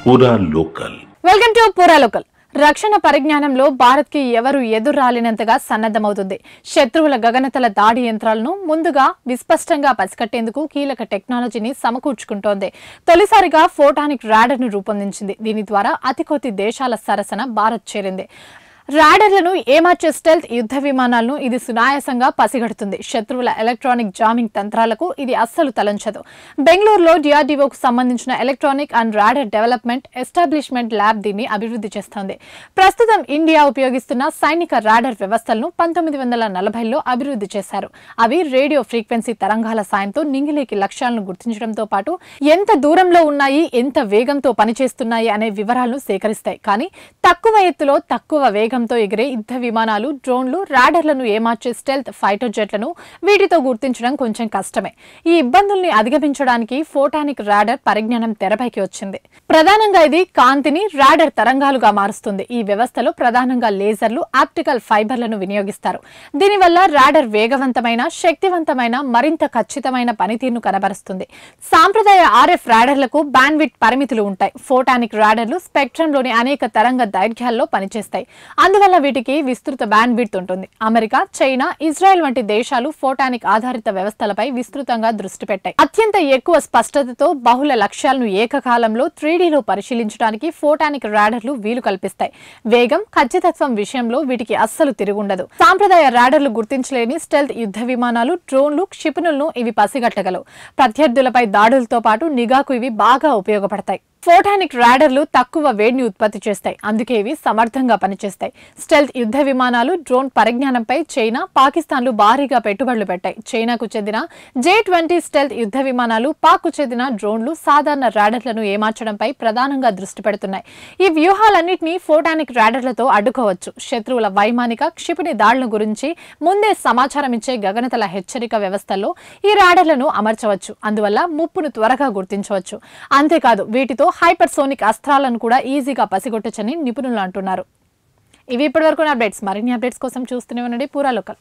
పూరా local. Welcome to పూరా local. రక్షణ పరిజ్ఞానంలో భారత్ కి ఎవరు ఎదురాలినంతగా సన్నద్ధమవుతుంది. శత్రువుల గగనతల దాడి యంత్రాలను ముందుగా విస్పష్టంగా పసికట్టేందుకు కీలక టెక్నాలజీని సమకూర్చుకుంటోంది. తొలిసారిగా ఫోటానిక్ రాడర్ ను రూపొందించింది. దీని ద్వారా అతి కొద్ది దేశాల సరసన భారత్ చేరింది. రాడర్లను ఏమార్చే స్టెల్త్ యుద్ధ విమానాలను ఇది సునాయాసంగా పసిగడుతుంది. శత్రువుల ఎలక్ట్రానిక్ జామింగ్ తంత్రాలకు ఇది అస్సలు తలంచదు. బెంగళూరులో DRDOకు సంబంధించిన electronic and radar development establishment lab దీన్ని అభివృద్ధి చేస్తోంది. ప్రస్తుతం ఇండియా ఉపయోగిస్తున్న సైనిక రాడర్ వ్యవస్థలను 1940లో అభివృద్ధి చేశారు. అవి రేడియో ఫ్రీక్వెన్సీ తరంగాల సాయంతో నింగిలేకి లక్ష్యాలను గుర్తించడంతో పాటు ఎంత దూరంలో ఉన్నాయి, ఎంత వేగంతో పనిచేస్తున్నాయి అనే వివరాలను సేకరిస్తాయి. కానీ తక్కువ ఎత్తులో తక్కువ వేగంతో ఎగిరే యుద్ధ విమానాలు, డ్రోన్లు, రాడర్లను ఏమార్చే స్టెల్త్ ఫైటర్ జెట్లను వీటితో గుర్తించడం కొంచెం కష్టమే. ఈ ఇబ్బందుల్ని అధిగమించడానికి ఫోటానిక్ రాడర్ పరిజ్ఞానం తెరపైకి వచ్చింది. ప్రధానంగా ఇది కాంతిని రాడర్ తరంగాలుగా మారుస్తుంది. ఈ వ్యవస్థలో ప్రధానంగా లేజర్లు, ఆప్టికల్ ఫైబర్లను వినియోగిస్తారు. దీనివల్ల రాడర్ వేగవంతమైన, శక్తివంతమైన, మరింత ఖచ్చితమైన పనితీరును కనబరుస్తుంది. సాంప్రదాయ RF రాడర్లకు బ్యాండ్విడ్త్ పరిమితులు ఉంటాయి. ఫోటానిక్ రాడర్లు స్పెక్ట్రంలోని అనేక తరంగ దైర్ఘ్యాల్లో పనిచేస్తాయి. అందువల్ల వీటికి విస్తృత బ్యాండ్విడ్త్ ఉంటుంది. అమెరికా, చైనా, ఇజ్రాయెల్ వంటి దేశాలు ఫోటానిక్ ఆధారిత వ్యవస్థలపై విస్తృతంగా దృష్టి పెట్టాయి. అత్యంత ఎక్కువ స్పష్టతతో బహుళ లక్ష్యాలను ఏకకాలంలో 3Dలో పరిశీలించడానికి ఫోటానిక్ రాడర్లు వీలు కల్పిస్తాయి. వేగం, ఖచ్చితత్వం విషయంలో వీటికి అస్సలు తిరుగుండదు. సాంప్రదాయ రాడర్లు గుర్తించలేని స్టెల్త్ యుద్ధ విమానాలు, డ్రోన్లు, క్షిపణులను ఇవి పసిగట్టగలవు. ప్రత్యర్థులపై దాడులతో పాటు నిఘాకు ఇవి బాగా ఉపయోగపడతాయి. ఫోటానిక్ రాడర్లు తక్కువ వేడిని ఉత్పత్తి చేస్తాయి. అందుకే ఇవి సమర్థంగా పనిచేస్తాయి. స్టెల్త్ యుద్ధ విమానాలు, డ్రోన్ పరిజ్ఞానంపై చైనా, పాకిస్తాన్లు భారీగా పెట్టుబడులు పెట్టాయి. చైనాకు చెందిన J-20 స్టెల్త్ యుద్ధ విమానాలు, పాక్కు చెందిన డ్రోన్లు సాధారణ రాడర్లను ఏమార్చడంపై ప్రధానంగా దృష్టి పెడుతున్నాయి. ఈ వ్యూహాలన్నింటినీ ఫోటానిక్ రాడర్లతో అడ్డుకోవచ్చు. శత్రువుల వైమానిక, క్షిపణి దాడుల గురించి ముందే సమాచారం ఇచ్చే గగనతల హెచ్చరిక వ్యవస్థల్లో ఈ రాడర్లను అమర్చవచ్చు. అందువల్ల ముప్పును త్వరగా గుర్తించవచ్చు. అంతేకాదు వీటితో హైపర్సోనిక్ అస్త్రాలను కూడా ఈజీగా పసిగొట్టొచ్చని నిపుణులు అంటున్నారు. ఇవి ఇప్పటివరకు అప్డేట్స్. మరిన్ని అప్డేట్స్ కోసం చూస్తూనే ఉండండి పూరా లోకల్.